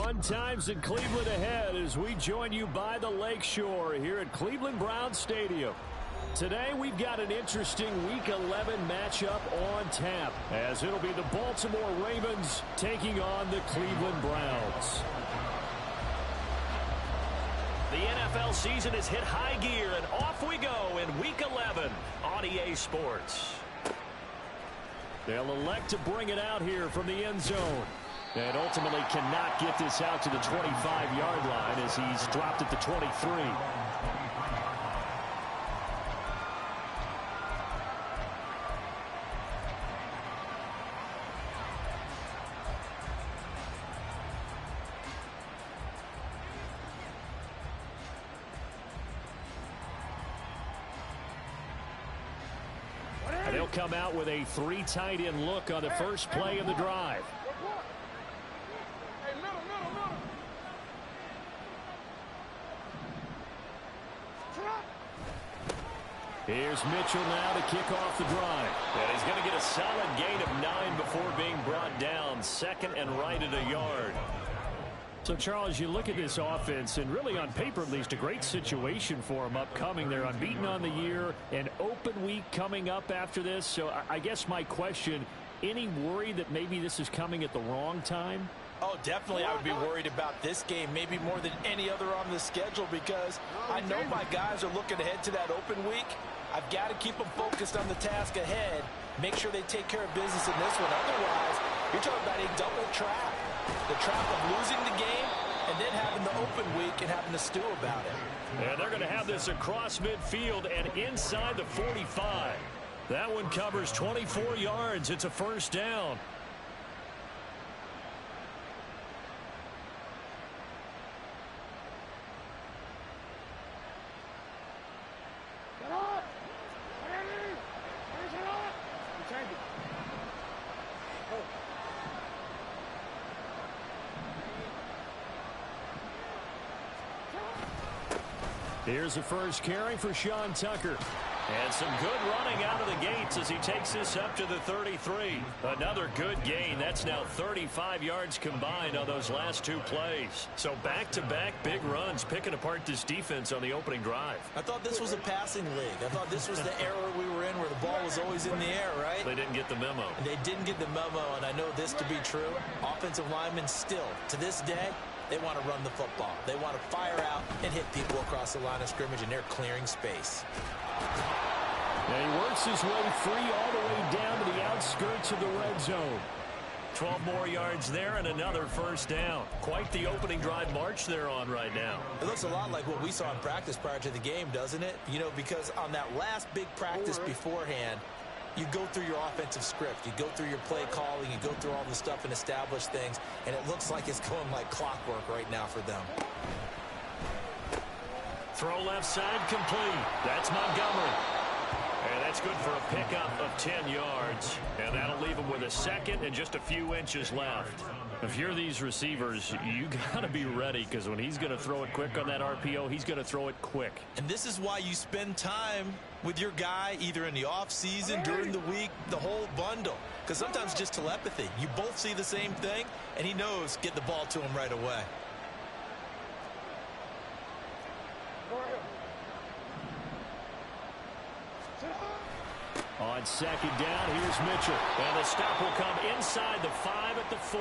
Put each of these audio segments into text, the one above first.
Fun times in Cleveland ahead as we join you by the Lakeshore here at Cleveland Browns Stadium. Today we've got an interesting Week 11 matchup on tap as it'll be the Baltimore Ravens taking on the Cleveland Browns. The NFL season has hit high gear, and off we go in Week 11 on EA Sports. They'll elect to bring it out here from the end zone. And ultimately cannot get this out to the 25-yard line as he's dropped at the 23. And they'll come out with a 3 tight end look on the first play of the drive. Here's Mitchell now to kick off the drive. And he's going to get a solid gain of 9 before being brought down. Second and right at a yard. So, Charles, you look at this offense, and really on paper at least, a great situation for them upcoming. They're unbeaten on the year, an open week coming up after this. So I guess my question, any worry that maybe this is coming at the wrong time? Oh, definitely I would be worried about this game, maybe more than any other on the schedule, because I know my guys are looking ahead to that open week. I've got to keep them focused on the task ahead, make sure they take care of business in this one. Otherwise, you're talking about a double trap. The trap of losing the game and then having the open week and having to stew about it. And they're going to have this across midfield and inside the 45. That one covers 24 yards. It's a first down. Here's the first carry for Sean Tucker. And some good running out of the gates as he takes this up to the 33. Another good gain. That's now 35 yards combined on those last 2 plays. So back-to-back big runs picking apart this defense on the opening drive. I thought this was a passing league. I thought this was the era we were in where the ball was always in the air, right? They didn't get the memo. They didn't get the memo, and I know this to be true. Offensive linemen still, to this day, they want to run the football. They want to fire out and hit people across the line of scrimmage, and they're clearing space. And he works his way free all the way down to the outskirts of the red zone. 12 more yards there and another first down. Quite the opening drive march they're on right now. It looks a lot like what we saw in practice prior to the game, doesn't it? You know, because on that last big practice beforehand, you go through your offensive script. You go through your play calling. You go through all the stuff and establish things. And it looks like it's going like clockwork right now for them. Throw left side complete. That's Montgomery. And that's good for a pickup of 10 yards. And that'll leave him with a second and just a few inches left. If you're these receivers, you got to be ready, because when he's going to throw it quick on that RPO, he's going to throw it quick. And this is why you spend time with your guy either in the offseason, during the week, the whole bundle. Because sometimes just telepathy. You both see the same thing, and he knows get the ball to him right away. On second down, here's Mitchell. And the stop will come inside the 5 at the 4.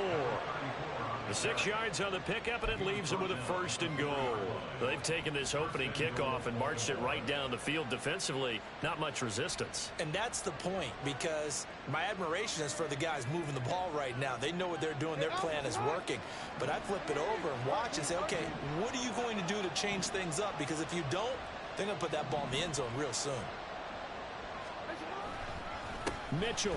The 6 yards on the pickup, and it leaves them with a first and goal. They've taken this opening kickoff and marched it right down the field defensively. Not much resistance. And that's the point, because my admiration is for the guys moving the ball right now. They know what they're doing. Their plan is working. But I flip it over and watch and say, okay, what are you going to do to change things up? Because if you don't, they're going to put that ball in the end zone real soon. Mitchell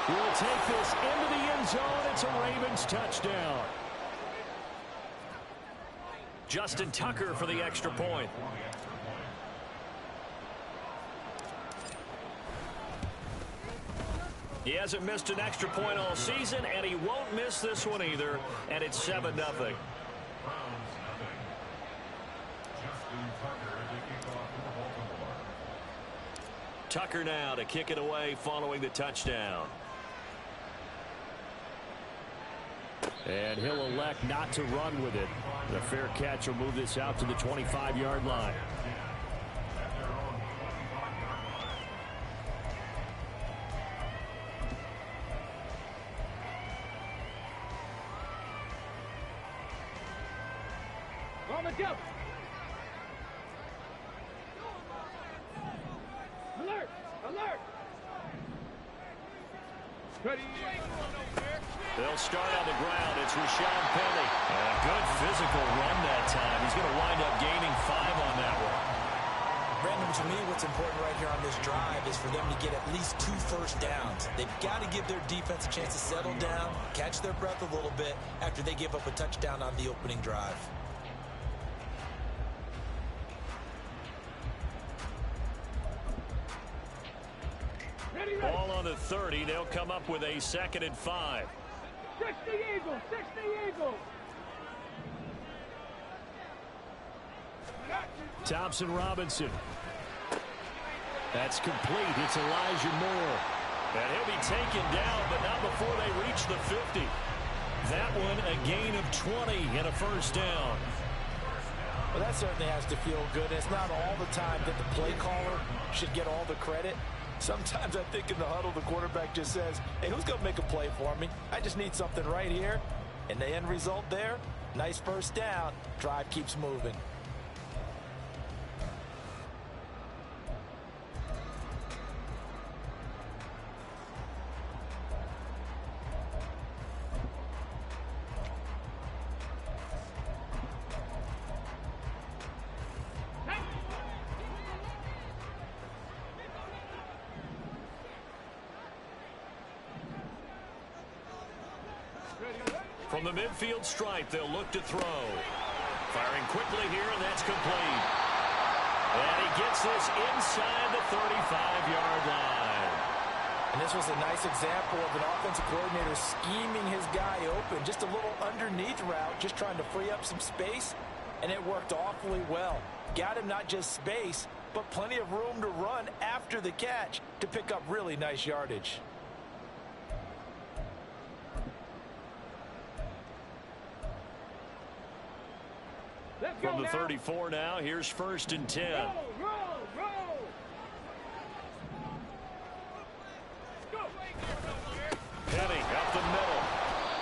will take this into the end zone. It's a Ravens touchdown. Justin Tucker for the extra point. He hasn't missed an extra point all season, and he won't miss this one either, and it's 7-0. Tucker now to kick it away following the touchdown. And he'll elect not to run with it. The fair catch will move this out to the 25-yard line. Go. Alert! Alert! Ready? They'll start on the ground. It's Rashawn Penny. And a good physical run that time. He's going to wind up gaining 5 on that one. Brandon, to me, what's important right here on this drive is for them to get at least 2 first downs. They've got to give their defense a chance to settle down, catch their breath a little bit after they give up a touchdown on the opening drive. Ball on the 30. They'll come up with a 2nd and 5. 60 Eagles! 60 Eagles! Thompson Robinson. That's complete. It's Elijah Moore. And he'll be taken down, but not before they reach the 50. That one a gain of 20 and a first down. Well, that certainly has to feel good. It's not all the time that the play caller should get all the credit. Sometimes I think in the huddle, the quarterback just says, hey, who's going to make a play for me? I just need something right here. And the end result there, nice first down. Drive keeps moving. From the midfield stripe, they'll look to throw. Firing quickly here, and that's complete. And he gets this inside the 35-yard line. And this was a nice example of an offensive coordinator scheming his guy open. Just a little underneath route, just trying to free up some space, and it worked awfully well. Got him not just space, but plenty of room to run after the catch to pick up really nice yardage. From the 34 now, here's 1st and 10. Roll, roll. Penny up the middle.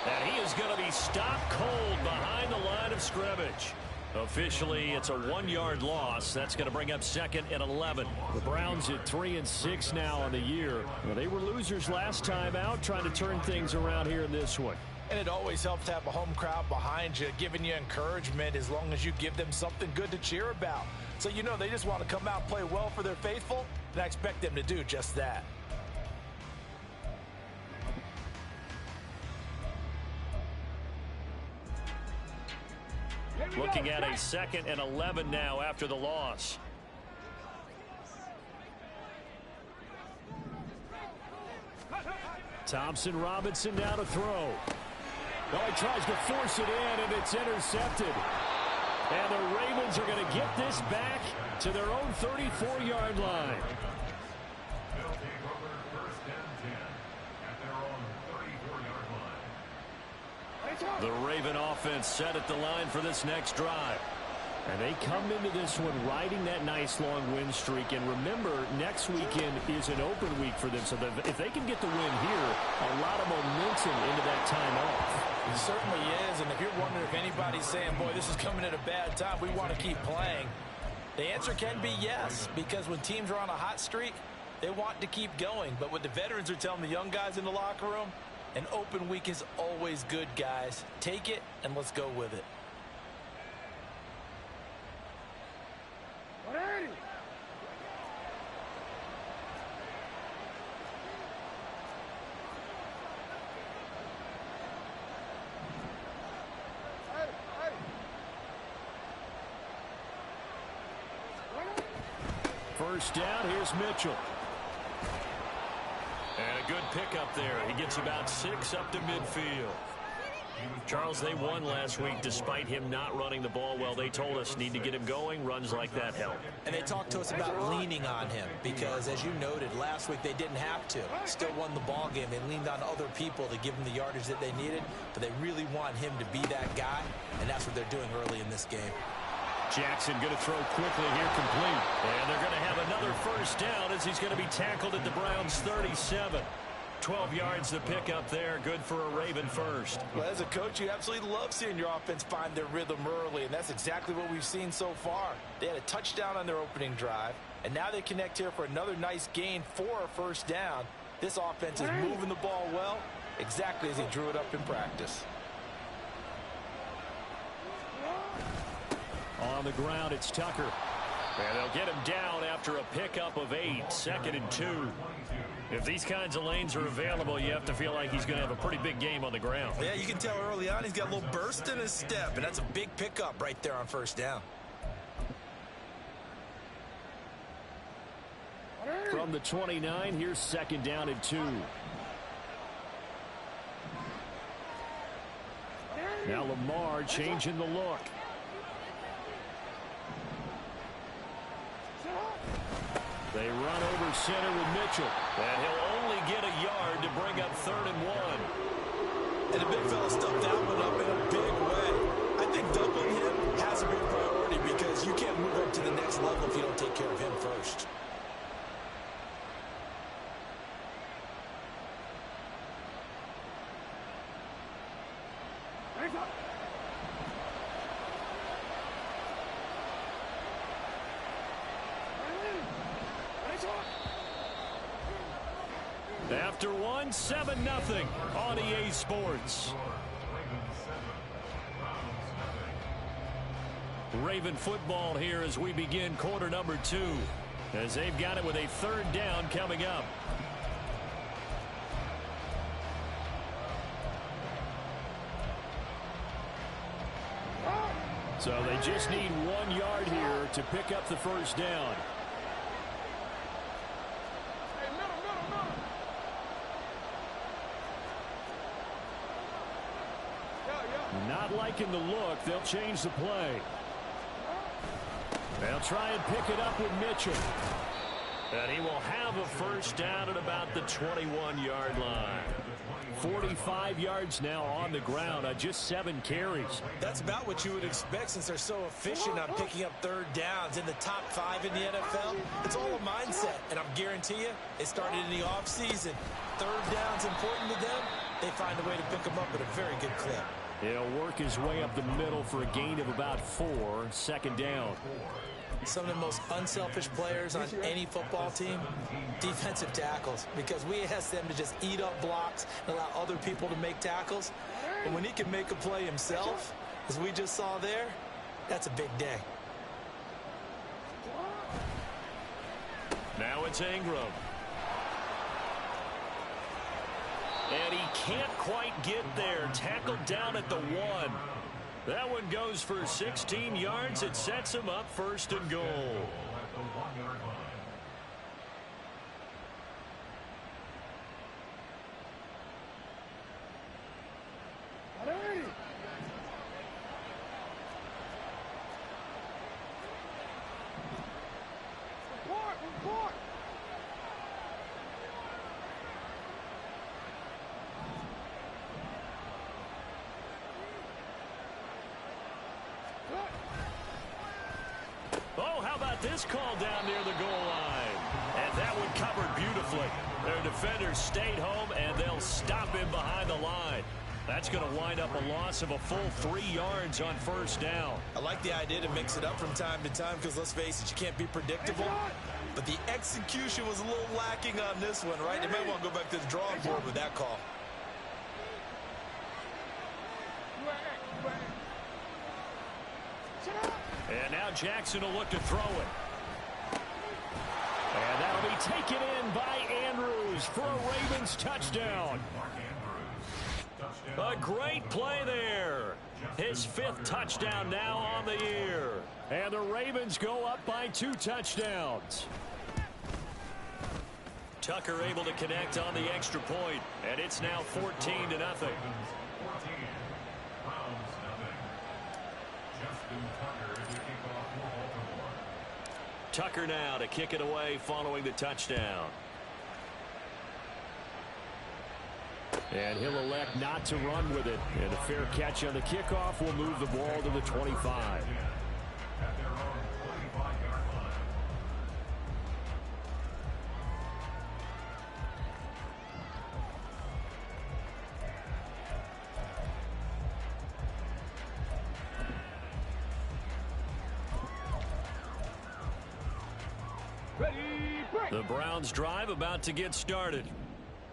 And he is going to be stopped cold behind the line of scrimmage. Officially, it's a 1-yard loss. That's going to bring up 2nd and 11. The Browns at 3-6 now on the year. Well, they were losers last time out, trying to turn things around here in this one. And it always helps to have a home crowd behind you, giving you encouragement as long as you give them something good to cheer about. So you know they just want to come out and play well for their faithful, and I expect them to do just that. Looking at a 2nd and 11 now after the loss. Thompson Robinson now to throw. Oh, he tries to force it in, and it's intercepted. And the Ravens are going to get this back to their own 34-yard line. The Raven offense set at the line for this next drive. And they come into this one riding that nice long win streak. And remember, next weekend is an open week for them. So if they can get the win here, a lot of momentum into that time off. It certainly is. And if you're wondering if anybody's saying, boy, this is coming at a bad time, we want to keep playing, the answer can be yes. Because when teams are on a hot streak, they want to keep going. But what the veterans are telling the young guys in the locker room, an open week is always good, guys. Take it, and let's go with it. First down, here's Mitchell. And a good pickup there. He gets about 6 up to midfield. Charles, they won last week despite him not running the ball well. They told us need to get him going. Runs like that help. And they talked to us about leaning on him because, as you noted, last week they didn't have to. Still won the ball game. They leaned on other people to give them the yardage that they needed, but they really want him to be that guy, and that's what they're doing early in this game. Jackson going to throw quickly here, complete. And they're going to have another first down as he's going to be tackled at the Browns' 37. 12 yards to pick up there. Good for a Raven first. Well, as a coach, you absolutely love seeing your offense find their rhythm early, and that's exactly what we've seen so far. They had a touchdown on their opening drive, and now they connect here for another nice gain for a first down. This offense is moving the ball well, exactly as he drew it up in practice. On the ground, it's Tucker. And they'll get him down after a pickup of 8, 2nd and 2. If these kinds of lanes are available, you have to feel like he's going to have a pretty big game on the ground. Yeah, you can tell early on he's got a little burst in his step, and that's a big pickup right there on first down. From the 29, here's 2nd down and 2. Now Lamar changing the look. They run over center with Mitchell. And he'll only get a yard to bring up 3rd and 1. And the big fella stuffed that one up in a big way. I think doubling him has a big priority because you can't move up to the next level if you don't take care of him first. After 1, 7-0 on EA Sports. Raven football here as we begin quarter number 2. As they've got it with a 3rd down coming up. So they just need 1 yard here to pick up the first down. Not liking the look. They'll change the play. They'll try and pick it up with Mitchell. And he will have a first down at about the 21-yard line. 45 yards now on the ground on just 7 carries. That's about what you would expect since they're so efficient on picking up 3rd downs in the top 5 in the NFL. It's all a mindset, and I'm guarantee you it started in the offseason. 3rd down's important to them. They find a way to pick them up at a very good clip. He'll work his way up the middle for a gain of about 4. 2nd down. Some of the most unselfish players on any football team, defensive tackles, because we ask them to just eat up blocks and allow other people to make tackles. And when he can make a play himself, as we just saw there, that's a big day. Now it's Ingram. And he can't quite get there. Tackled down at the 1. That one goes for 16 yards. It sets him up 1st and goal. Report! Oh, how about this call down near the goal line? And that one covered beautifully. Their defenders stayed home, and they'll stop him behind the line. That's going to wind up a loss of a full 3 yards on 1st down. I like the idea to mix it up from time to time because, let's face it, you can't be predictable. But the execution was a little lacking on this one, right? They might want to go back to the drawing board with that call. And now Jackson will look to throw it. And that'll be taken in by Andrews for a Ravens touchdown. A great play there. His 5th touchdown now on the year. And the Ravens go up by 2 touchdowns. Tucker able to connect on the extra point, and it's now 14-0. Tucker now to kick it away following the touchdown. And he'll elect not to run with it. And a fair catch on the kickoff will move the ball to the 25. The Browns drive about to get started.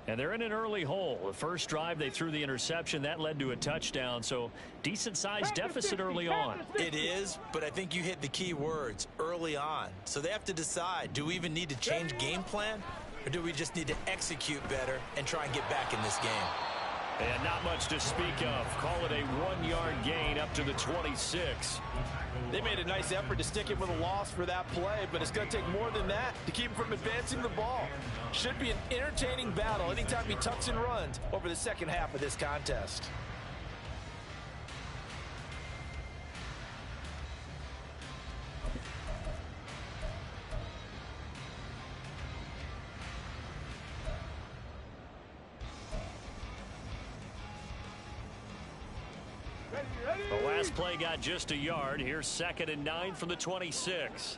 And they're in an early hole. The first drive, they threw the interception. That led to a touchdown, so decent-sized deficit early on. It is, but I think you hit the key words, early on. So they have to decide, do we even need to change game plan, or do we just need to execute better and try and get back in this game? And not much to speak of. Call it a 1-yard gain up to the 26. They made a nice effort to stick him with a loss for that play, but it's going to take more than that to keep him from advancing the ball. Should be an entertaining battle anytime he tucks and runs over the second half of this contest. The last play got just a yard. Here's 2nd and 9 from the 26.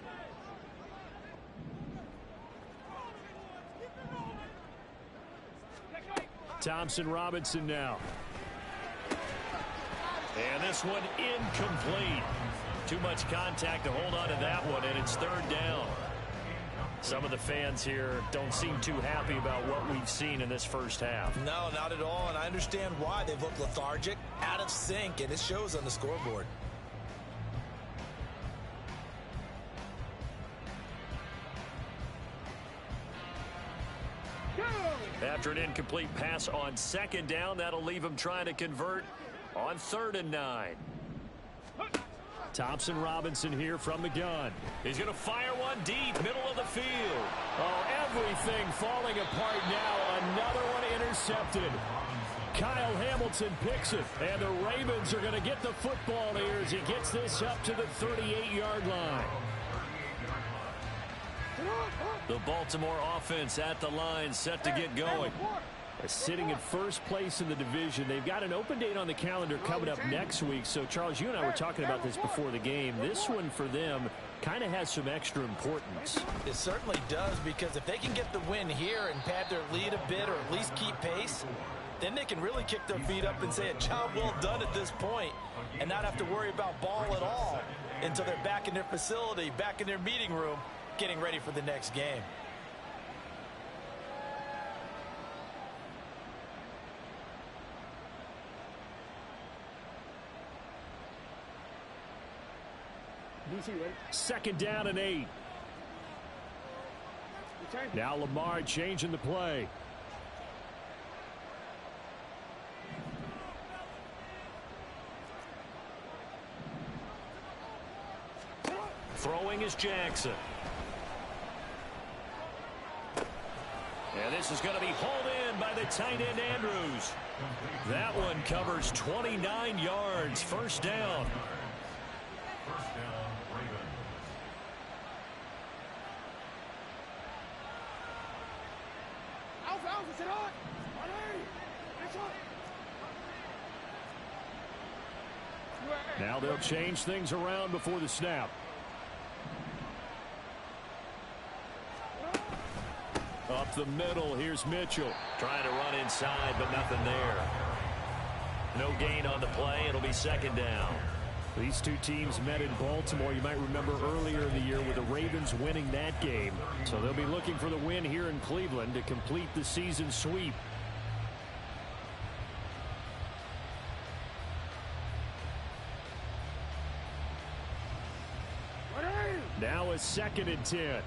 Thompson Robinson now. And this one incomplete. Too much contact to hold on to that one, and it's 3rd down. Some of the fans here don't seem too happy about what we've seen in this first half. No, not at all, and I understand why. They've looked lethargic, out of sync, and it shows on the scoreboard. After an incomplete pass on 2nd down, that'll leave him trying to convert on 3rd and 9. Thompson Robinson here from the gun. He's going to fire one deep, middle of the field. Oh, everything falling apart now. Another one intercepted. Kyle Hamilton picks it, and the Ravens are going to get the football here as he gets this up to the 38-yard line. The Baltimore offense at the line, set to get going. Sitting in first place in the division. They've got an open date on the calendar coming up next week. So, Charles, you and I were talking about this before the game. This one for them kind of has some extra importance. It certainly does, because if they can get the win here and pad their lead a bit or at least keep pace, then they can really kick their feet up and say a job well done at this point and not have to worry about ball at all until they're back in their facility, back in their meeting room, getting ready for the next game. Second down and 8. Now Lamar changing the play. Throwing is Jackson. And this is going to be hauled in by the tight end Andrews. That one covers 29 yards. First down. Now they'll change things around before the snap. Up the middle, here's Mitchell. Trying to run inside, but nothing there. No gain on the play. It'll be 2nd down. These two teams met in Baltimore. You might remember earlier in the year with the Ravens winning that game. So they'll be looking for the win here in Cleveland to complete the season sweep. Now a 2nd and 10.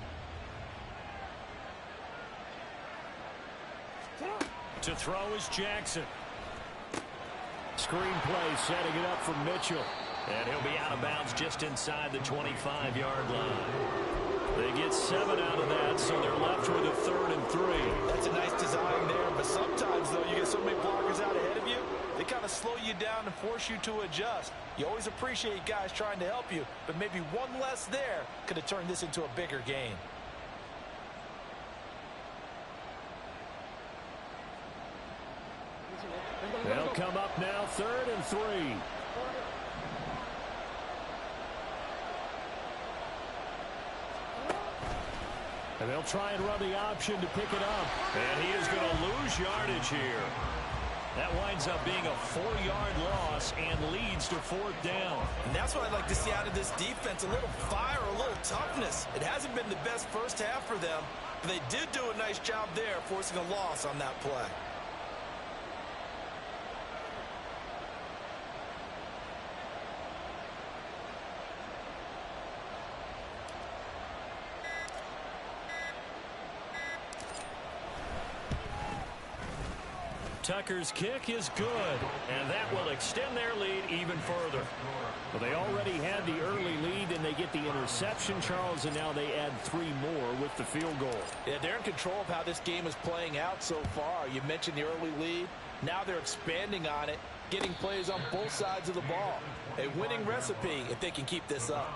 To throw is Jackson. Screen play setting it up for Mitchell. And he'll be out of bounds just inside the 25-yard line. They get 7 out of that, so they're left with a 3rd and 3. That's a nice design there, but sometimes, though, you get so many blockers out ahead of you, they kind of slow you down to to force you to adjust. You always appreciate guys trying to help you, but maybe one less there could have turned this into a bigger game. They'll come up now, 3rd and 3. And they'll try and run the option to pick it up. And he is going to lose yardage here. That winds up being a 4-yard loss and leads to 4th down. And that's what I'd like to see out of this defense, a little fire, a little toughness. It hasn't been the best first half for them, but they did do a nice job there forcing a loss on that play. Tucker's kick is good, and that will extend their lead even further. Well, they already had the early lead, and they get the interception, Charles, and now they add 3 more with the field goal. Yeah, they're in control of how this game is playing out so far. You mentioned the early lead. Now they're expanding on it, getting plays on both sides of the ball. A winning recipe if they can keep this up.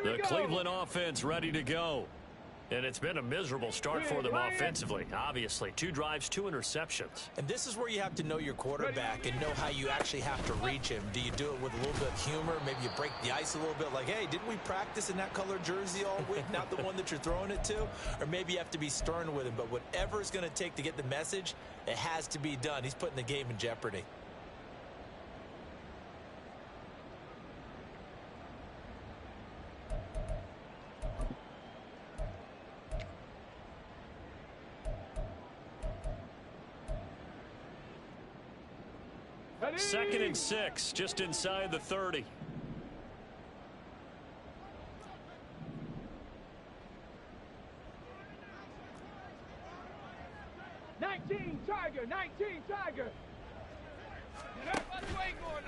The Cleveland offense ready to go. And it's been a miserable start for them offensively. Obviously, 2 drives, 2 interceptions. And this is where you have to know your quarterback and know how you actually have to reach him. Do you do it with a little bit of humor? Maybe you break the ice a little bit like, hey, didn't we practice in that color jersey all week? Not the one that you're throwing it to? Or maybe you have to be stern with him. But whatever it's going to take to get the message, it has to be done. He's putting the game in jeopardy. Second and 6, just inside the 30. Tiger, 19 Tiger.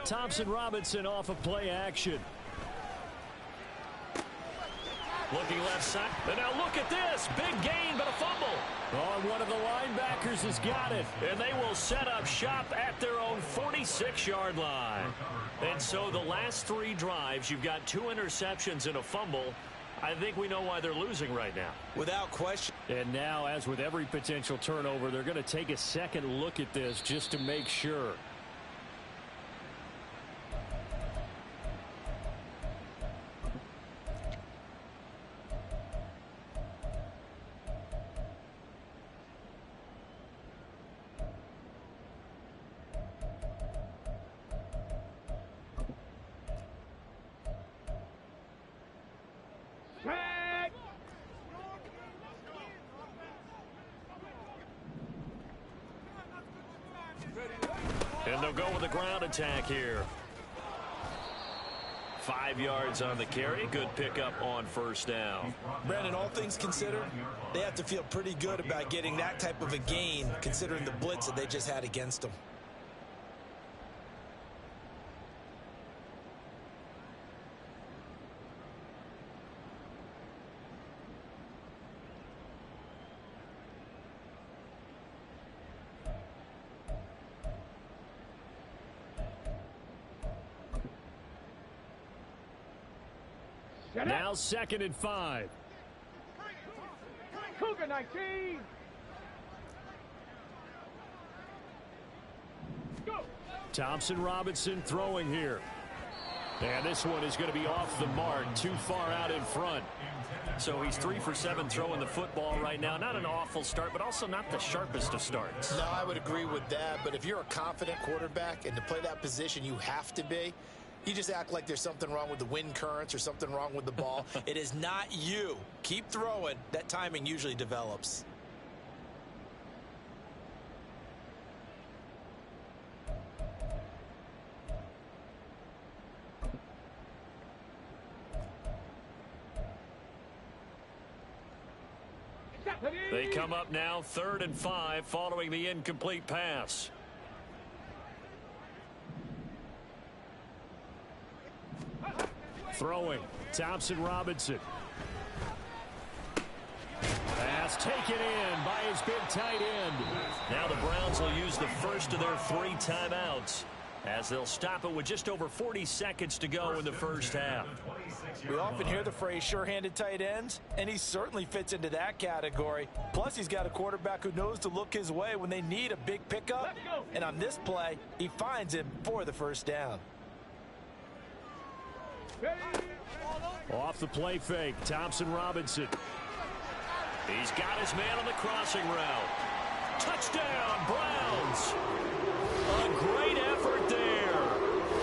Thompson Robinson off of play action. Looking left side. And now look at this. Big gain, but a fumble. Oh, one of the linebackers has got it. And they will set up shop at their own 46-yard line. And so the last 3 drives, you've got 2 interceptions and a fumble. I think we know why they're losing right now. Without question. And now, as with every potential turnover, they're going to take a second look at this just to make sure. And they'll go with a ground attack here. 5 yards on the carry. Good pickup on first down. Brandon, all things considered, they have to feel pretty good about getting that type of a gain considering the blitz that they just had against them. Now 2nd and 5. Cougar 19. Go. Thompson Robinson throwing here. And this one is going to be off the mark, too far out in front. So he's 3 for 7 throwing the football right now. Not an awful start, but also not the sharpest of starts. No, I would agree with that. But if you're a confident quarterback and to play that position, you have to be. You just act like there's something wrong with the wind currents or something wrong with the ball. It is not you. Keep throwing. That timing usually develops. They come up now 3rd and 5 following the incomplete pass. Throwing, Thompson Robinson. Pass taken in by his big tight end. Now the Browns will use the first of their 3 timeouts, as they'll stop it with just over 40 seconds to go in the first half. We often hear the phrase sure-handed tight ends, and he certainly fits into that category. Plus, he's got a quarterback who knows to look his way when they need a big pickup. And on this play, he finds him for the first down. Off the play fake, Thompson Robinson. He's got his man on the crossing route. Touchdown, Browns! A great effort there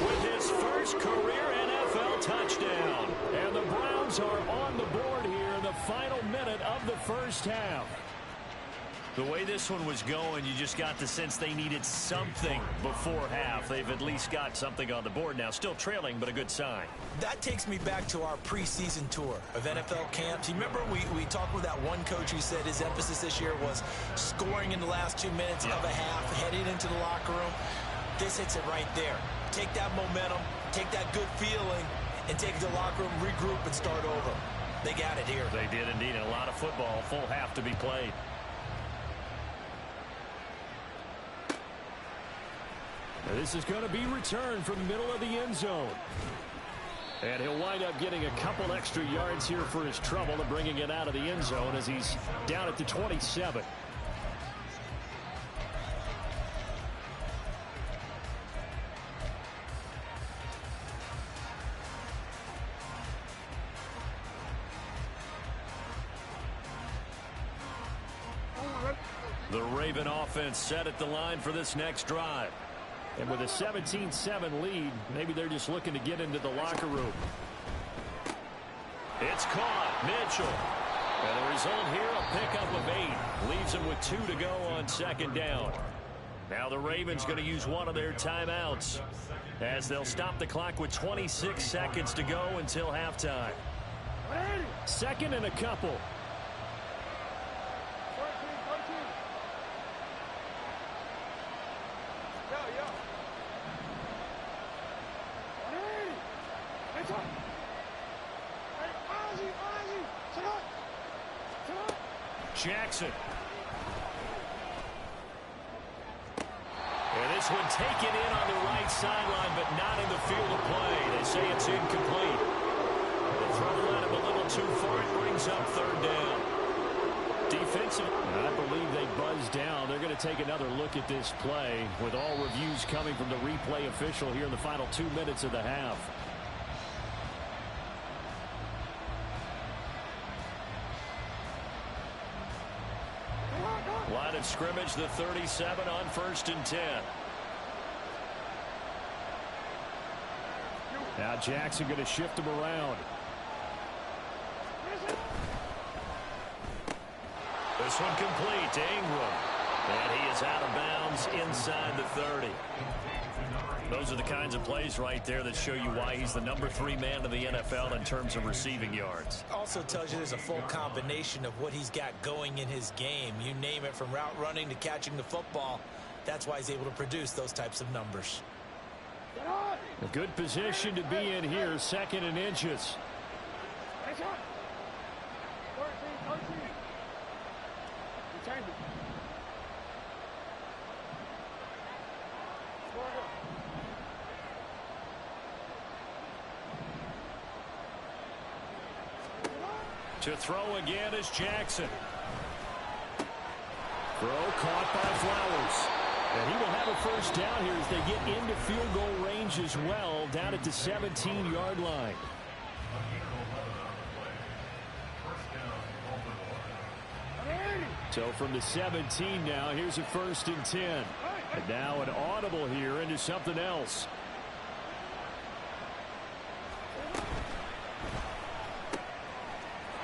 with his first career NFL touchdown. And the Browns are on the board here in the final minute of the first half. The way this one was going, you just got the sense they needed something before half. They've at least got something on the board now. Still trailing, but a good sign. That takes me back to our preseason tour of NFL camps. You remember we talked with that one coach who said his emphasis this year was scoring in the last 2 minutes of a half, heading into the locker room. This hits it right there. Take that momentum, take that good feeling, and take it to the locker room, regroup, and start over. They got it here. They did indeed. A lot of football, full half to be played. This is going to be returned from the middle of the end zone. And he'll wind up getting a couple extra yards here for his trouble and bringing it out of the end zone as he's down at the 27. The Raven offense set at the line for this next drive. And with a 17-7 lead, maybe they're just looking to get into the locker room. It's caught. Mitchell. And the result here, a pickup of 8. Leaves them with 2 to go on second down. Now the Ravens going to use one of their timeouts, as they'll stop the clock with 26 seconds to go until halftime. Second and a couple. Jackson. And this one taken in on the right sideline, but not in the field of play. They say it's incomplete. The throw led him a little too far. It brings up third down. Defensive, I believe they buzzed down. They're going to take another look at this play with all reviews coming from the replay official here in the final 2 minutes of the half. Line of scrimmage, the 37 on 1st and 10. Now Jackson going to shift him around. This one complete to Ingram. And he is out of bounds inside the 30. Those are the kinds of plays right there that show you why he's the number 3 man in the NFL in terms of receiving yards. Also tells you there's a full combination of what he's got going in his game. You name it, from route running to catching the football. That's why he's able to produce those types of numbers. A good position to be in here, 2nd and inches. To throw again is Jackson. Throw caught by Flowers. And he will have a first down here as they get into field goal range as well, down at the 17-yard line. So from the 17 now, here's a 1st and 10. And now an audible here into something else.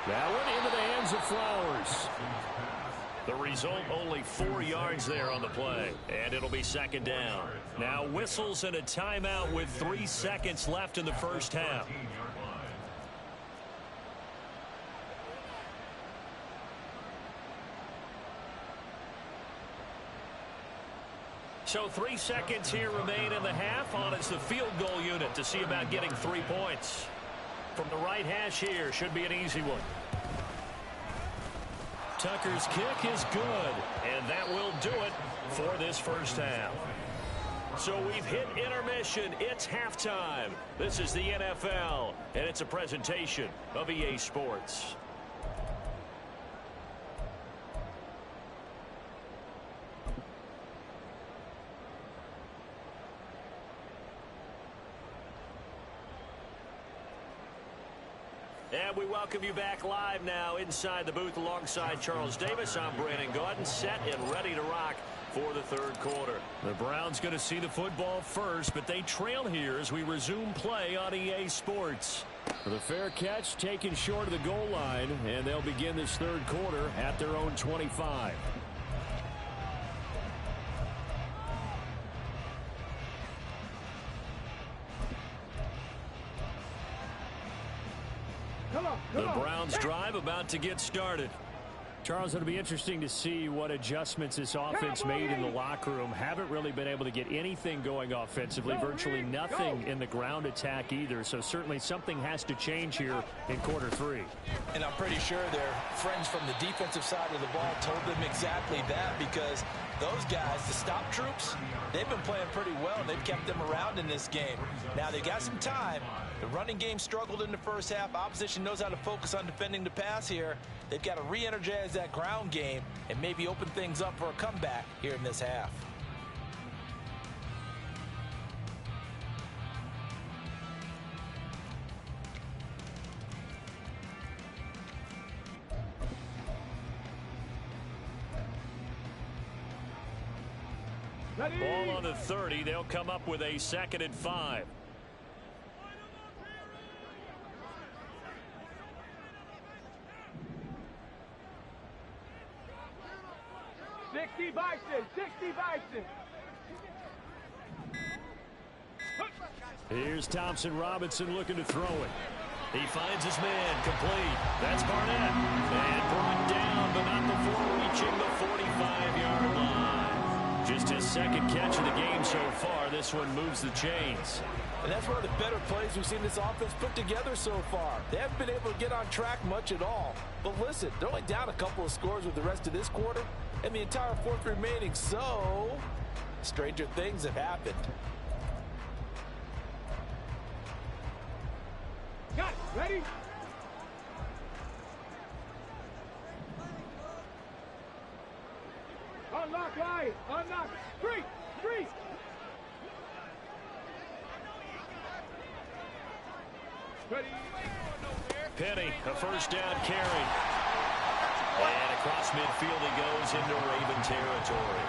That one into the hands of Flowers. The result, only 4 yards there on the play. And it'll be 2nd down. Now whistles and a timeout with 3 seconds left in the first half. So 3 seconds here remain in the half. On it's the field goal unit to see about getting 3 points. From the right hash here, should be an easy one. Tucker's kick is good, and that will do it for this first half. So we've hit intermission. It's halftime. This is the NFL, and it's a presentation of EA Sports. And we welcome you back live now inside the booth alongside Charles Davis. I'm Brandon Gaudin, set and ready to rock for the third quarter. The Browns going to see the football first, but they trail here as we resume play on EA Sports. The fair catch taken short of the goal line, and they'll begin this third quarter at their own 25. The Browns drive about to get started. Charles, it'll be interesting to see what adjustments this offense made in the locker room. Haven't really been able to get anything going offensively, virtually nothing in the ground attack either. So certainly something has to change here in quarter three. And I'm pretty sure their friends from the defensive side of the ball told them exactly that, because those guys, the stop troops, they've been playing pretty well, and they've kept them around in this game. Now they got some time. The running game struggled in the first half. Opposition knows how to focus on defending the pass here. They've got to re-energize that ground game and maybe open things up for a comeback here in this half. Ball on the 30. They'll come up with a 2nd and 5. Here's Thompson Robinson looking to throw it. He finds his man, complete. That's Barnett. And brought down, but not before reaching the 45-yard line. Just his 2nd catch of the game so far. This one moves the chains. And that's one of the better plays we've seen this offense put together so far. They haven't been able to get on track much at all. But listen, they're only down a couple of scores with the rest of this quarter and the entire fourth remaining. So, stranger things have happened. Got it. Ready? Unlock line. Unlock. Street. Street. Ready. Penny, a first down carry. And across midfield he goes into Raven territory.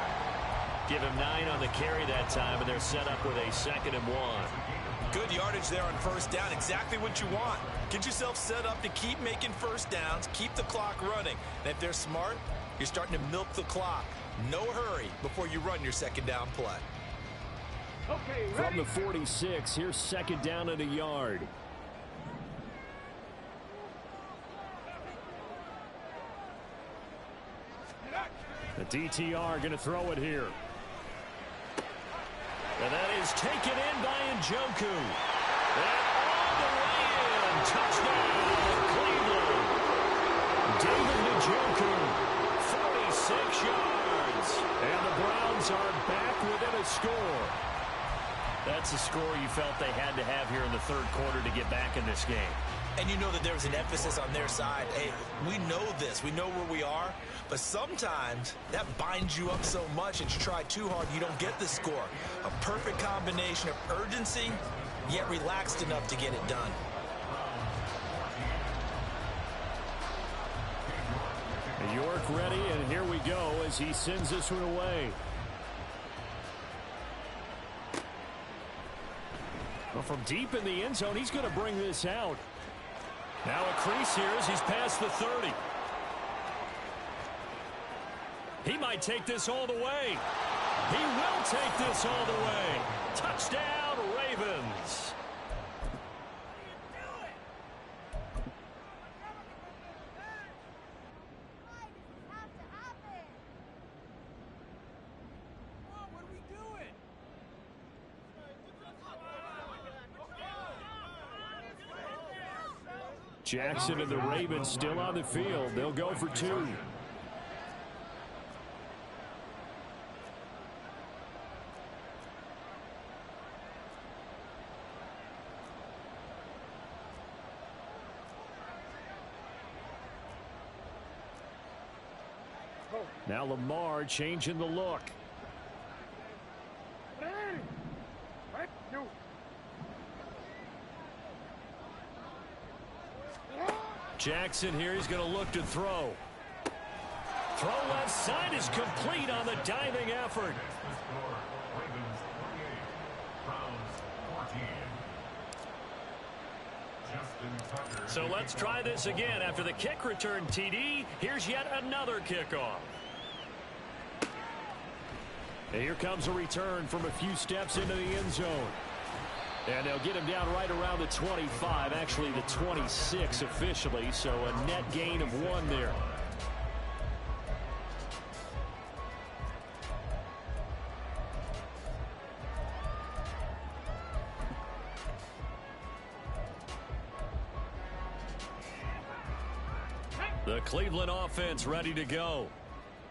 Give him 9 on the carry that time, and they're set up with a 2nd and 1. Good yardage there on first down. Exactly what you want. Get yourself set up to keep making first downs, keep the clock running. And if they're smart, you're starting to milk the clock. No hurry before you run your 2nd down play. Okay, ready? From the 46, here's 2nd down and a yard. The DTR going to throw it here. And that is taken in by Njoku. And all the way in. Touchdown, Cleveland. David Njoku, 46 yards. And the Browns are back within a score. That's a score you felt they had to have here in the third quarter to get back in this game. And you know that there was an emphasis on their side. Hey, we know this. We know where we are. But sometimes that binds you up so much that you try too hard, you don't get the score. A perfect combination of urgency, yet relaxed enough to get it done. York ready, and here we go as he sends this one away. Well, from deep in the end zone, he's going to bring this out. Now a crease here as he's past the 30. He might take this all the way. He will take this all the way. Touchdown, Ravens. Jackson and the Ravens still on the field. They'll go for two. Now Lamar changing the look. Jackson here, he's going to look to throw. Throw left side is complete on the diving effort. So let's try this again. After the kick return TD, here's yet another kickoff. And here comes a return from a few steps into the end zone. And they'll get him down right around the 25, actually the 26 officially, so a net gain of 1 there. The Cleveland offense ready to go.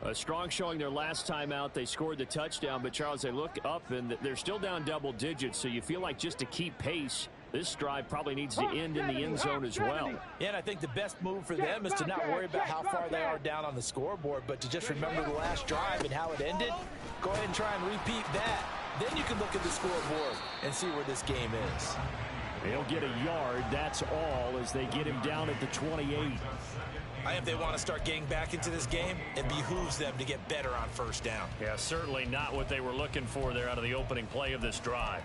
A strong showing their last time out. They scored the touchdown, but Charles, they look up and they're still down double digits, so you feel like just to keep pace, this drive probably needs to end in the end zone as well. Yeah, and I think the best move for them is to not worry about how far they are down on the scoreboard, but to just remember the last drive and how it ended. Go ahead and try and repeat that. Then you can look at the scoreboard and see where this game is. They'll get a yard, that's all, as they get him down at the 28. If they want to start getting back into this game, it behooves them to get better on first down. Yeah, certainly not what they were looking for there out of the opening play of this drive.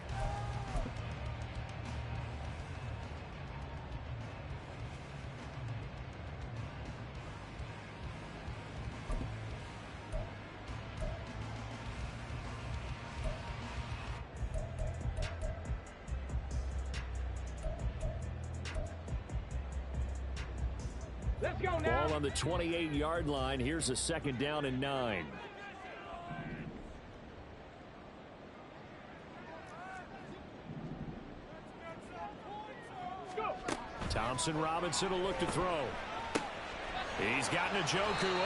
Let's go now. Ball on the 28-yard line. Here's a 2nd down and 9. Go. Thompson Robinson will look to throw. He's got Njoku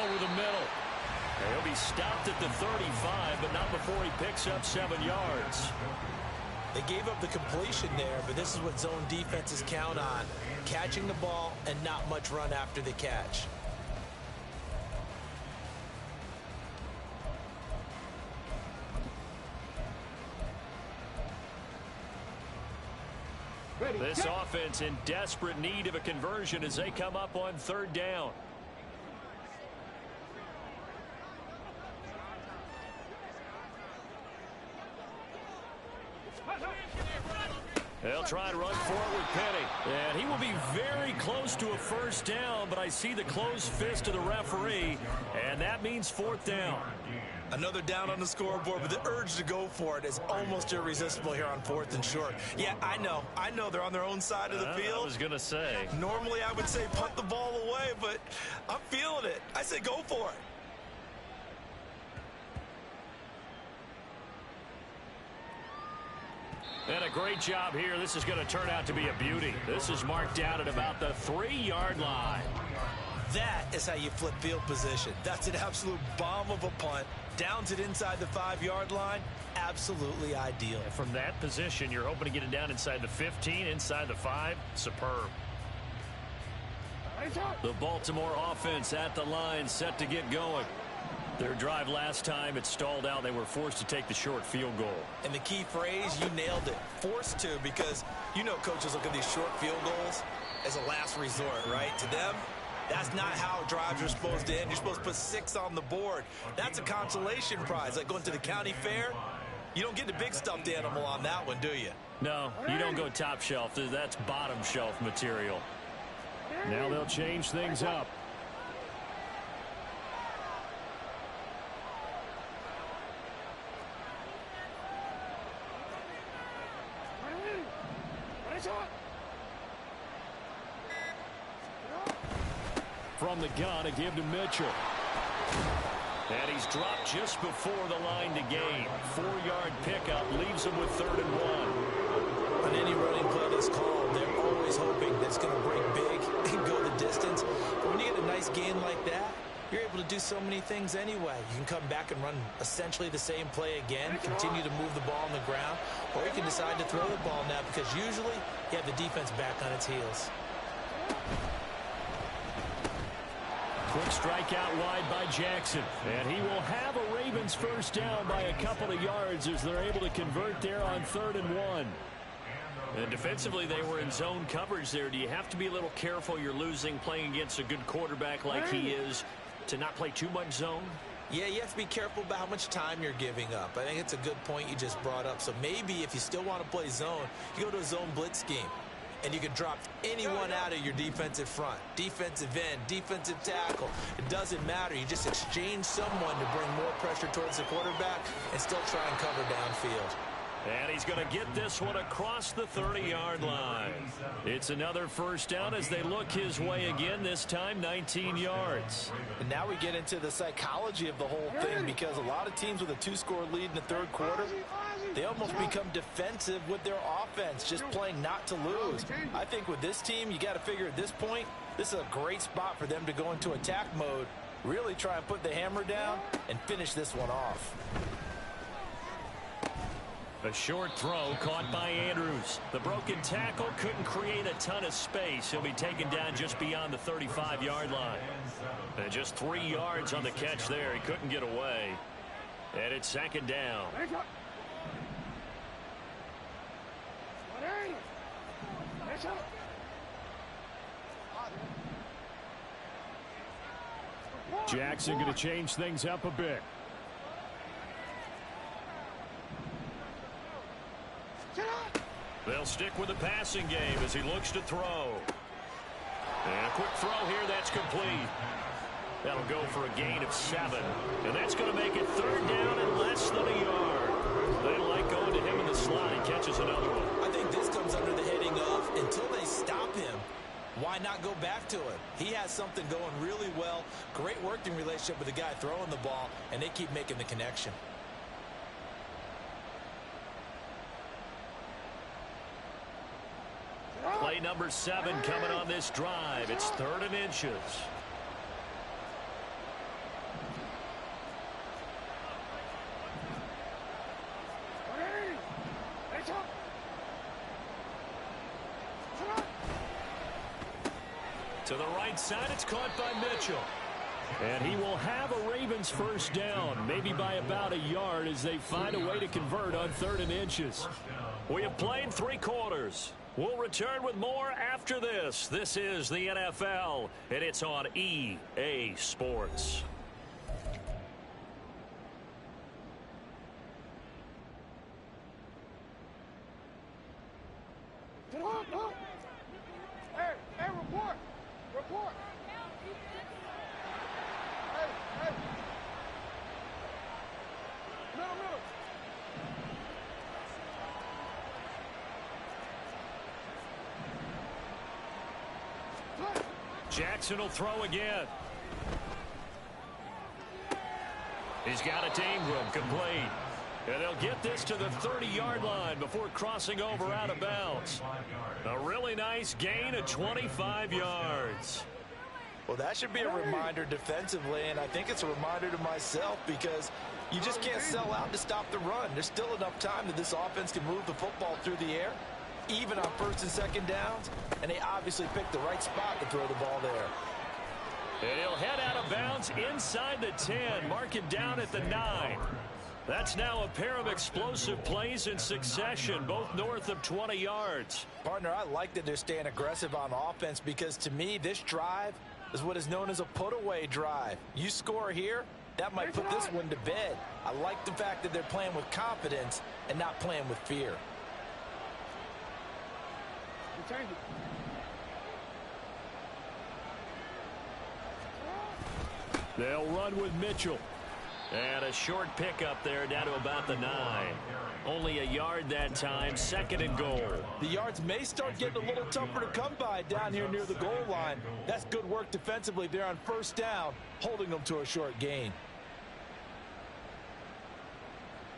over the middle. He'll be stopped at the 35, but not before he picks up 7 yards. They gave up the completion there, but this is what zone defenses count on. Catching the ball and not much run after the catch. Ready, This set. offense in desperate need of a conversion as they come up on 3rd down. They'll try and run for it with Penny. And he will be very close to a 1st down, but I see the closed fist of the referee, and that means 4th down. Another down on the scoreboard, but the urge to go for it is almost irresistible here on 4th and short. Yeah, I know they're on their own side of the field. I was going to say. Normally I would say punt the ball away, but I'm feeling it. I say go for it. And a great job here. This is going to turn out to be a beauty. This is marked down at about the 3-yard line. That is how you flip field position. That's an absolute bomb of a punt. Downs it inside the 5-yard line. Absolutely ideal. And from that position, you're hoping to get it down inside the 15, inside the 5. Superb. The Baltimore offense at the line, set to get going. Their drive last time, it stalled out. They were forced to take the short field goal. And the key phrase, you nailed it. Forced to, because you know coaches look at these short field goals as a last resort, right? To them, that's not how drives are supposed to end. You're supposed to put 6 on the board. That's a consolation prize. Like going to the county fair, you don't get the big stuffed animal on that one, do you? No, you don't go top shelf. That's bottom shelf material. Now they'll change things up. From the gun, a give to Mitchell. And he's dropped just before the line to gain. 4-yard pickup leaves him with 3rd and 1. on any running play that's called, they're always hoping that it's going to break big and go the distance. But when you get a nice gain like that, you're able to do so many things anyway. You can come back and run essentially the same play again, continue to move the ball on the ground, or you can decide to throw the ball now because usually you have the defense back on its heels. Quick strike out wide by Jackson. And he will have a Ravens first down by a couple of yards as they're able to convert there on 3rd and 1. And defensively, they were in zone coverage there. Do you have to be a little careful you're losing playing against a good quarterback like he is to not play too much zone? Yeah, you have to be careful about how much time you're giving up. I think it's a good point you just brought up. So maybe if you still want to play zone, you go to a zone blitz scheme. And you can drop anyone out of your defensive front. Defensive end, defensive tackle. It doesn't matter. You just exchange someone to bring more pressure towards the quarterback and still try and cover downfield. And he's going to get this one across the 30-yard line. It's another first down as they look his way again, this time 19 yards. And now we get into the psychology of the whole thing because a lot of teams with a 2-score lead in the third quarter, they almost become defensive with their offense, just playing not to lose. I think with this team, you got to figure at this point, this is a great spot for them to go into attack mode, really try and put the hammer down and finish this one off. A short throw caught by Andrews. The broken tackle couldn't create a ton of space. He'll be taken down just beyond the 35-yard line. And just 3 yards on the catch there. He couldn't get away. And it's 2nd down. Jackson going to change things up a bit. They'll stick with the passing game as he looks to throw. And a quick throw here, that's complete. That'll go for a gain of 7. And that's going to make it 3rd down and less than a yard. They like going to him in the slot. He catches another one. I think this comes under the heading of until they stop him, why not go back to it? He has something going really well. Great working relationship with the guy throwing the ball, and they keep making the connection. Play number 7 coming on this drive. It's 3rd and inches. To the right side, it's caught by Mitchell. And he will have a Ravens first down, maybe by about a yard as they find a way to convert on 3rd and inches. We have played 3 quarters. We'll return with more after this. This is the NFL, and it's on EA Sports. Hey, report. Report. Hey. Middle. Jackson will throw again. He's got it to Ingram, complete. And they'll get this to the 30-yard line before crossing over out of bounds. A really nice gain of 25 yards. Well, that should be a reminder defensively, and I think it's a reminder to myself because you just can't sell out to stop the run. There's still enough time that this offense can move the football through the air, even on 1st and 2nd downs, and they obviously picked the right spot to throw the ball there. And he'll head out of bounds inside the 10, mark it down at the 9. That's now a pair of explosive plays in succession, both north of 20 yards. Partner, I like that they're staying aggressive on offense because to me, this drive is what is known as a put-away drive. You score here, that might put this one to bed. I like the fact that they're playing with confidence and not playing with fear. They'll run with Mitchell. And a short pickup there down to about the 9. Only a yard that time, 2nd and goal. The yards may start getting a little tougher to come by down here near the goal line. That's good work defensively there on 1st down, holding them to a short gain.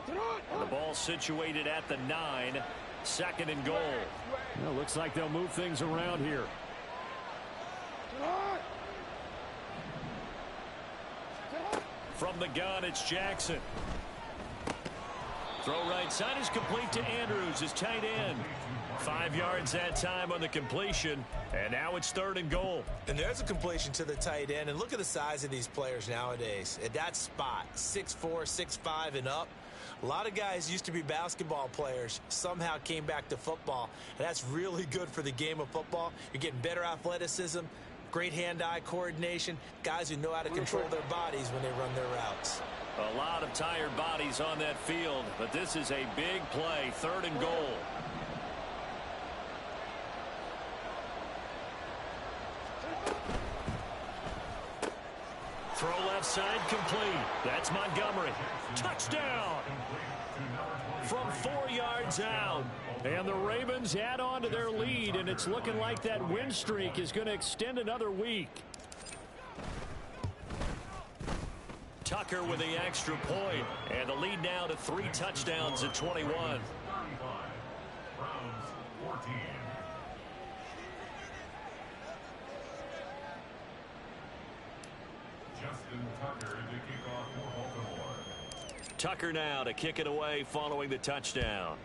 And the ball situated at the 9. 2nd and goal. Well, looks like they'll move things around here. From the gun, it's Jackson. Throw right side is complete to Andrews, his tight end. 5 yards that time on the completion, and now it's 3rd and goal. And there's a completion to the tight end, and look at the size of these players nowadays. At that spot, 6'4", 6'5", and up. A lot of guys used to be basketball players, somehow came back to football, and that's really good for the game of football. You're getting better athleticism, great hand-eye coordination, guys who know how to control their bodies when they run their routes. A lot of tired bodies on that field, but this is a big play, 3rd and goal. Throw left side complete. That's Montgomery. Touchdown! From 4 yards out. And the Ravens add on to their lead, and it's looking like that win streak is going to extend another week. Tucker with the extra point, and the lead now to 3 touchdowns at 21. Tucker now to kick it away following the touchdown.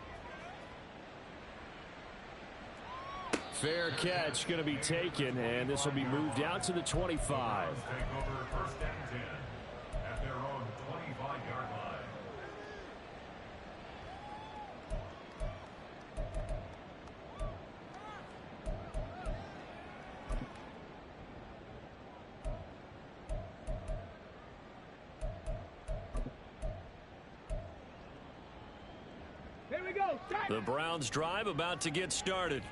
Fair catch going to be taken, and this will be moved out to the 25. The Browns drive about to get started.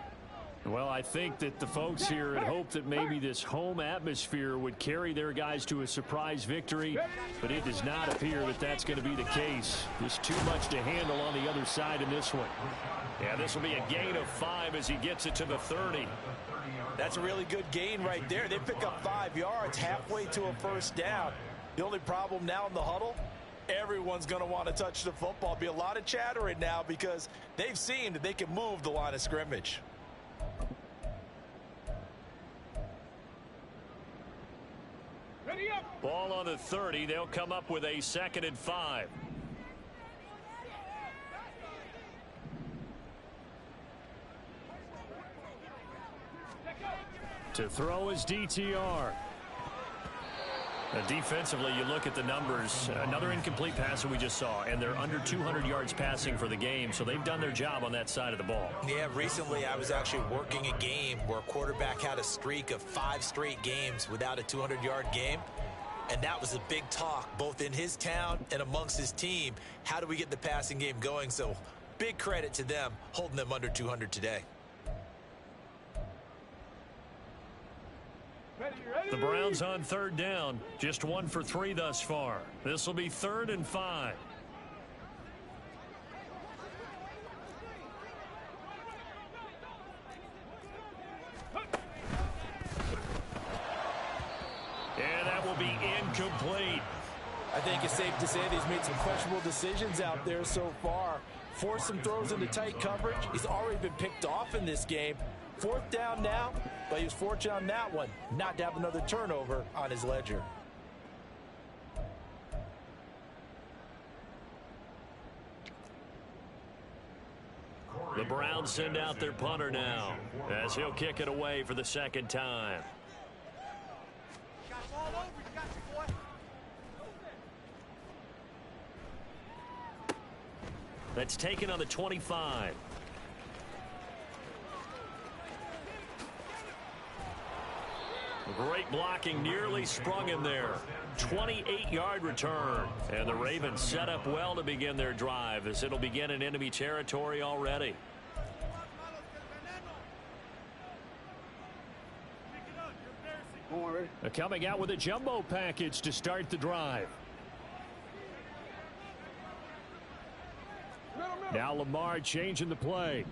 Well, I think that the folks here had hoped that maybe this home atmosphere would carry their guys to a surprise victory, but it does not appear that that's going to be the case. There's too much to handle on the other side in this one. Yeah, this will be a gain of 5 as he gets it to the 30. That's a really good gain right there. They pick up 5 yards halfway to a 1st down. The only problem now in the huddle, everyone's going to want to touch the football. Be a lot of chattering now because they've seen that they can move the line of scrimmage. Ball on the 30. They'll come up with a 2nd and 5. To throw is DTR. Defensively, you look at the numbers. Another incomplete pass that we just saw, and they're under 200 yards passing for the game, so they've done their job on that side of the ball. Yeah, recently I was actually working a game where a quarterback had a streak of 5 straight games without a 200-yard game, and that was a big talk both in his town and amongst his team. How do we get the passing game going? So big credit to them holding them under 200 today. The Browns on 3rd down. Just 1 for 3 thus far. This will be 3rd and 5. And that will be incomplete. I think it's safe to say that he's made some questionable decisions out there so far. Forced some throws into tight coverage. He's already been picked off in this game. 4th down now, but he was fortunate on that one not to have another turnover on his ledger. The Browns send out their punter now as he'll kick it away for the 2nd time. That's taken on the 25. Great blocking, nearly sprung him there. 28-yard return. And the Ravens set up well to begin their drive as it'll begin in enemy territory already. Coming out with a jumbo package to start the drive. Now Lamar changing the play.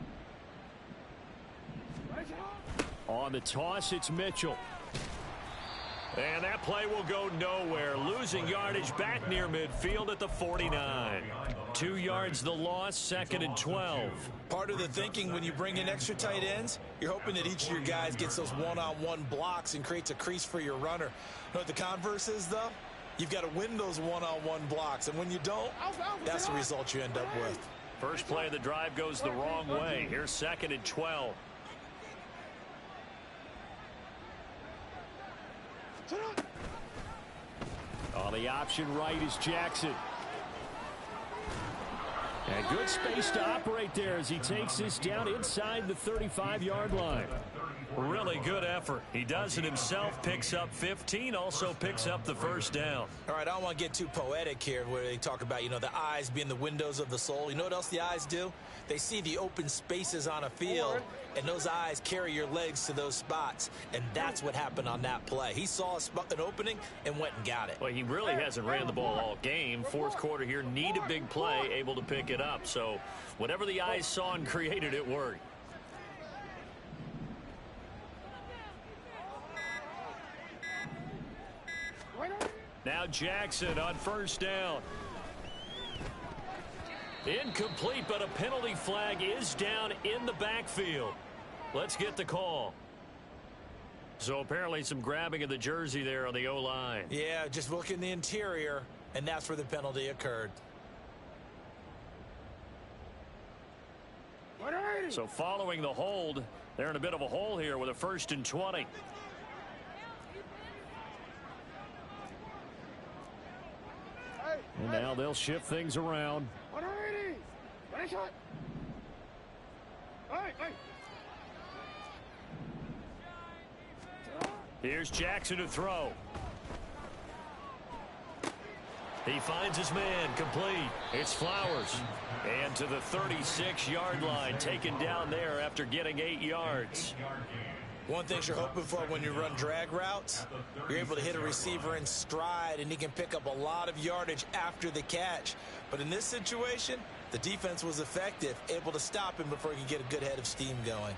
On the toss, it's Mitchell. And that play will go nowhere, losing yardage back near midfield at the 49. 2 yards the loss, 2nd and 12. Part of the thinking when you bring in extra tight ends, you're hoping that each of your guys gets those one-on-one blocks and creates a crease for your runner. You know what the converse is, though? You've got to win those one-on-one blocks, and when you don't, that's the result you end up with. First play of the drive goes the wrong way. Here's 2nd and 12. On the option right is Jackson. And good space to operate there as he takes this down inside the 35-yard line. Really good effort. He does it himself, picks up 15, also picks up the first down. All right, I don't want to get too poetic here where they talk about, you know, the eyes being the windows of the soul. You know what else the eyes do? They see the open spaces on a field, and those eyes carry your legs to those spots, and that's what happened on that play. He saw an opening and went and got it. Well, he really hasn't ran the ball all game. Fourth quarter here, need a big play, able to pick it up. So whatever the eyes saw and created, it worked. Now Jackson on first down. Incomplete, but a penalty flag is down in the backfield. Let's get the call. So apparently some grabbing of the jersey there on the O-line. Yeah, just look in the interior, and that's where the penalty occurred. So following the hold, they're in a bit of a hole here with a 1st and 20. And now they'll shift things around. Here's Jackson to throw. He finds his man, complete. It's Flowers. And to the 36-yard line, taken down there after getting 8 yards. One thing you're hoping for when you run drag routes, you're able to hit a receiver in stride, and he can pick up a lot of yardage after the catch. But in this situation, the defense was effective, able to stop him before he could get a good head of steam going.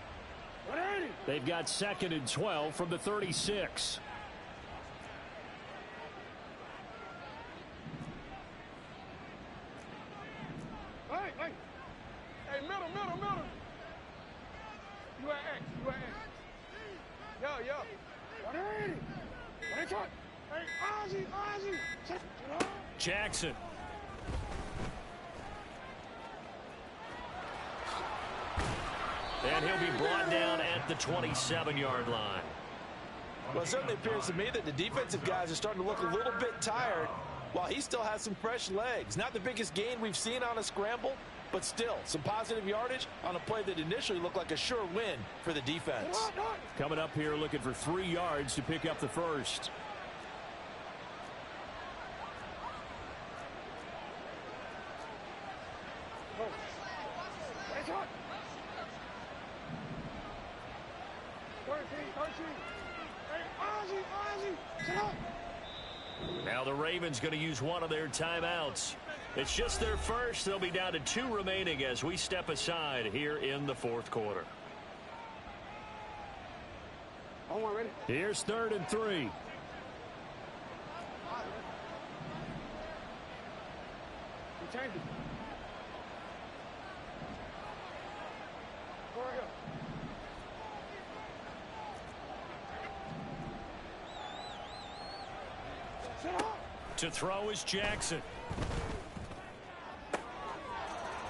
They've got 2nd and 12 from the 36. Hey, middle. You at X. Yo. Hey, Ozzy. Jackson. And he'll be brought down at the 27-yard line. Well, it certainly appears to me that the defensive guys are starting to look a little bit tired while he still has some fresh legs. Not the biggest gain we've seen on a scramble, but still some positive yardage on a play that initially looked like a sure win for the defense. Coming up here looking for 3 yards to pick up the first. Now the Ravens going to use one of their timeouts. It's just their first. They'll be down to 2 remaining as we step aside here in the fourth quarter. Here's 3rd and 3. To throw is Jackson.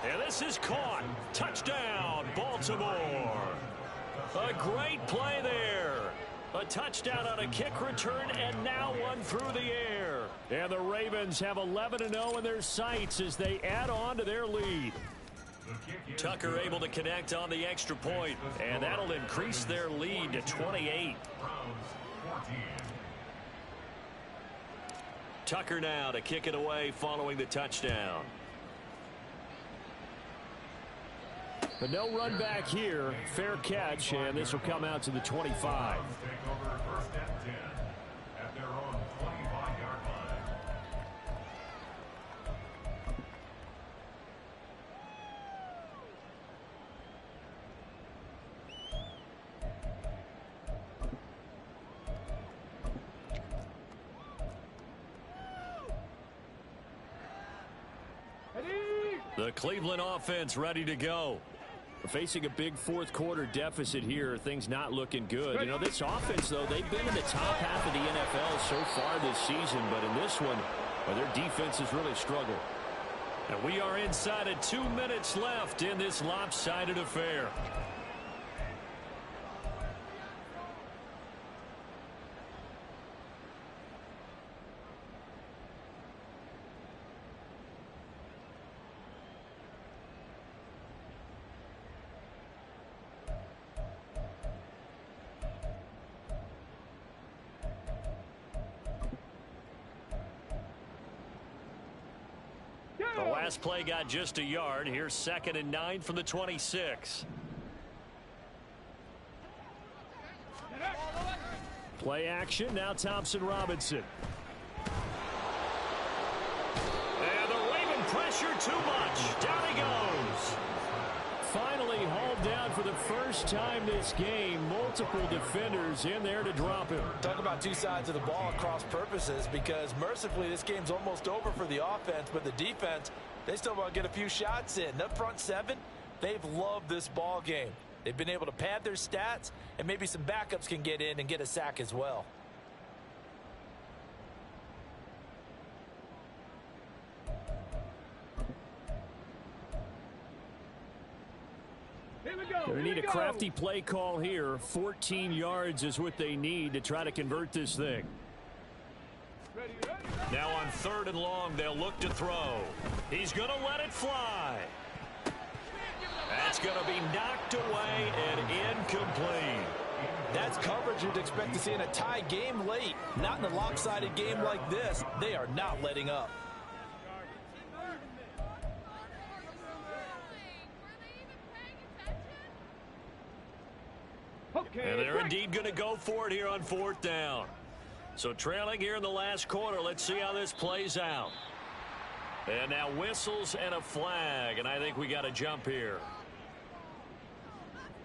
And this is caught. Touchdown, Baltimore. A great play there. A touchdown on a kick return, and now one through the air. And the Ravens have 11-0 in their sights as they add on to their lead. Tucker able to connect on the extra point, and that'll increase their lead to 28. Tucker now to kick it away following the touchdown. But no run back here. Fair catch, and this will come out to the 25. The Cleveland offense ready to go. We're facing a big fourth quarter deficit here. Things not looking good. You know, this offense, though, they've been in the top half of the NFL so far this season. But in this one, well, their defense has really struggled. And we are inside of 2 minutes left in this lopsided affair. The last play got just a yard. Here's 2nd and 9 from the 26. Play action. Now Thompson Robinson. And the Raven pressure too much. Down he goes. Finally hauled down for the first time this game. Multiple defenders in there to drop him. Talk about two sides of the ball at cross purposes, because mercifully this game's almost over for the offense, but the defense, they still want to get a few shots in. That front seven, they've loved this ball game. They've been able to pad their stats, and maybe some backups can get in and get a sack as well. They need a crafty play call here. 14 yards is what they need to try to convert this thing. Now on 3rd and long, they'll look to throw. He's going to let it fly. That's going to be knocked away and incomplete. That's coverage you'd expect to see in a tie game late. Not in a lopsided game like this. They are not letting up. And they're indeed going to go for it here on 4th down. So trailing here in the last quarter. Let's see how this plays out. And now whistles and a flag. And I think we got to jump here.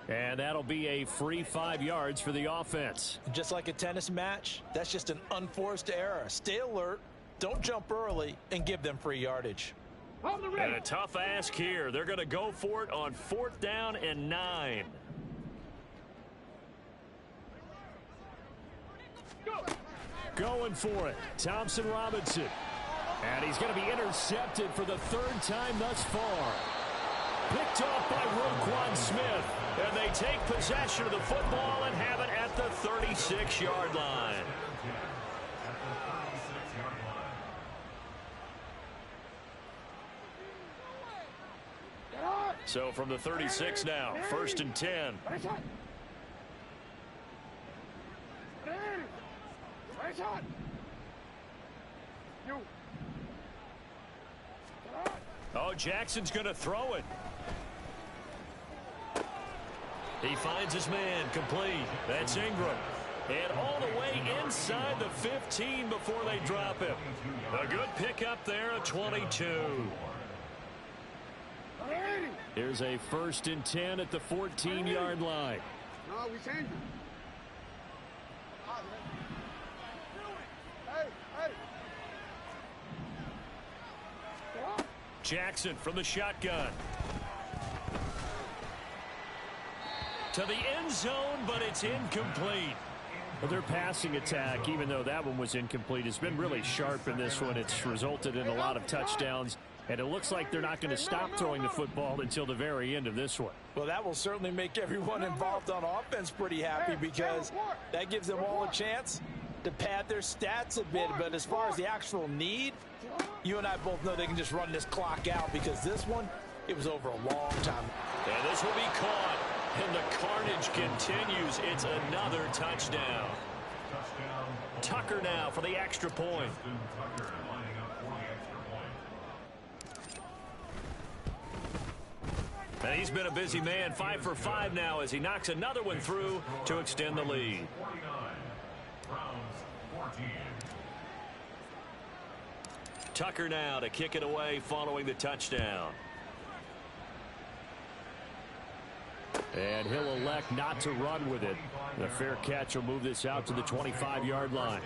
And that'll be a free 5 yards for the offense. Just like a tennis match, that's just an unforced error. Stay alert, don't jump early, and give them free yardage. And a tough ask here. They're going to go for it on 4th down and 9. Going for it. Thompson Robinson. And he's going to be intercepted for the 3rd time thus far. Picked off by Roquan Smith. And they take possession of the football and have it at the 36-yard line. So from the 36 now, 1st and 10. Oh, Jackson's going to throw it. He finds his man, complete. That's Ingram. And all the way inside the 15 before they drop him. A good pickup there, a 22. Here's a 1st and 10 at the 14-yard line. No, we changed it. Jackson from the shotgun. To the end zone, but it's incomplete. Well, their passing attack, even though that one was incomplete, has been really sharp in this one. It's resulted in a lot of touchdowns, and it looks like they're not going to stop throwing the football until the very end of this one. Well, that will certainly make everyone involved on offense pretty happy, because that gives them all a chance to pad their stats a bit. But as far as the actual need, you and I both know they can just run this clock out, because this one, it was over a long time. And this will be caught. And the carnage continues. It's another touchdown. Tucker now for the extra point. And he's been a busy man. 5 for 5 now as he knocks another one through to extend the lead. Tucker now to kick it away following the touchdown. And he'll elect not to run with it. The fair catch will move this out to the 25-yard line.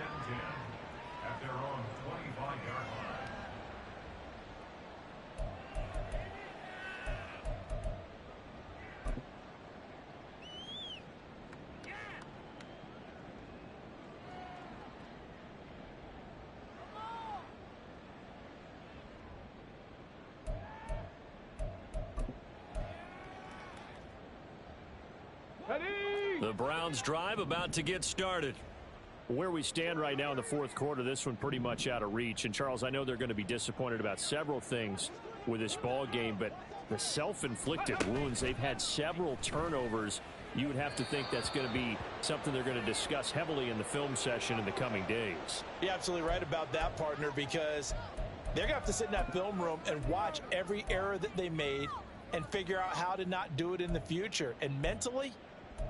The Browns drive about to get started. Where we stand right now in the fourth quarter, this one pretty much out of reach. And, Charles, I know they're going to be disappointed about several things with this ball game, but the self-inflicted wounds, they've had several turnovers. You would have to think that's going to be something they're going to discuss heavily in the film session in the coming days. You're absolutely right about that, partner, because they're going to have to sit in that film room and watch every error that they made and figure out how to not do it in the future. And mentally,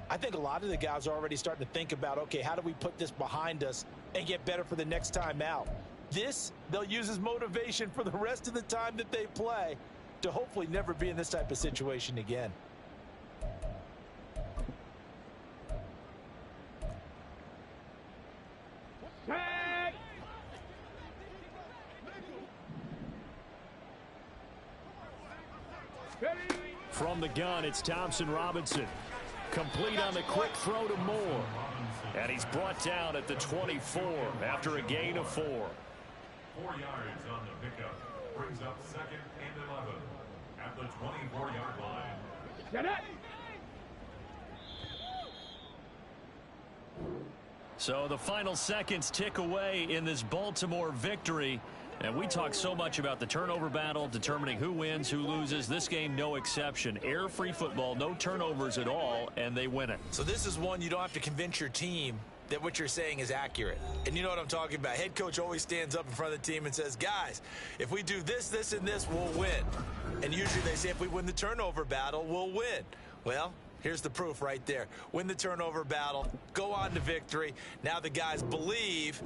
I think a lot of the guys are already starting to think about, okay, how do we put this behind us and get better for the next time out? This, they'll use as motivation for the rest of the time that they play to hopefully never be in this type of situation again. From the gun, it's Thompson Robinson. Complete on the quick throw to Moore. And he's brought down at the 24 after a gain of 4. 4 yards on the pickup. Brings up 2nd and 11 at the 24-yard line. Get it! So the final seconds tick away in this Baltimore victory. And we talk so much about the turnover battle, determining who wins, who loses. This game, no exception. Air-free football, no turnovers at all, and they win it. So this is one you don't have to convince your team that what you're saying is accurate. And you know what I'm talking about. Head coach always stands up in front of the team and says, guys, if we do this, this, and this, we'll win. And usually they say if we win the turnover battle, we'll win. Well, here's the proof right there. Win the turnover battle, go on to victory. Now the guys believe